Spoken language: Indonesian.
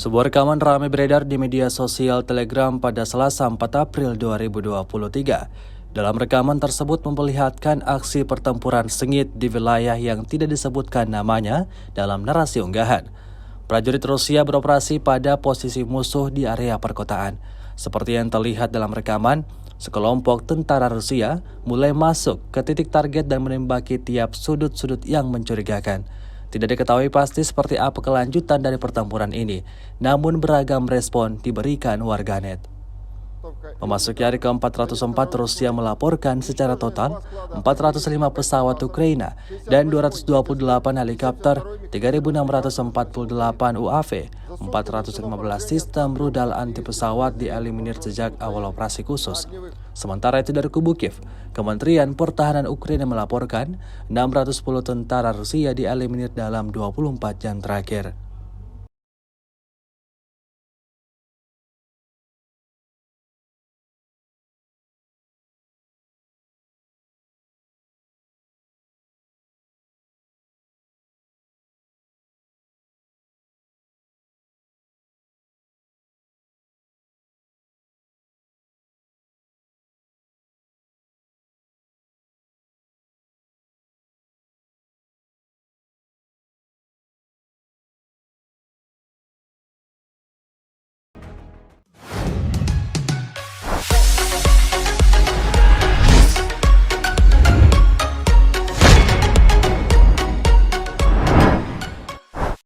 Sebuah rekaman ramai beredar di media sosial Telegram pada Selasa 4 April 2023. Dalam rekaman tersebut memperlihatkan aksi pertempuran sengit di wilayah yang tidak disebutkan namanya dalam narasi unggahan. Prajurit Rusia beroperasi pada posisi musuh di area perkotaan. Seperti yang terlihat dalam rekaman, sekelompok tentara Rusia mulai masuk ke titik target dan menembaki tiap sudut-sudut yang mencurigakan. Tidak diketahui pasti seperti apa kelanjutan dari pertempuran ini, namun beragam respon diberikan warganet. Memasuki hari ke-404, Rusia melaporkan secara total 405 pesawat Ukraina dan 228 helikopter, 3.648 UAV, 415 sistem rudal anti pesawat dieliminir sejak awal operasi khusus. Sementara itu dari kubu Kiev, Kementerian Pertahanan Ukraina melaporkan 610 tentara Rusia dieliminir dalam 24 jam terakhir.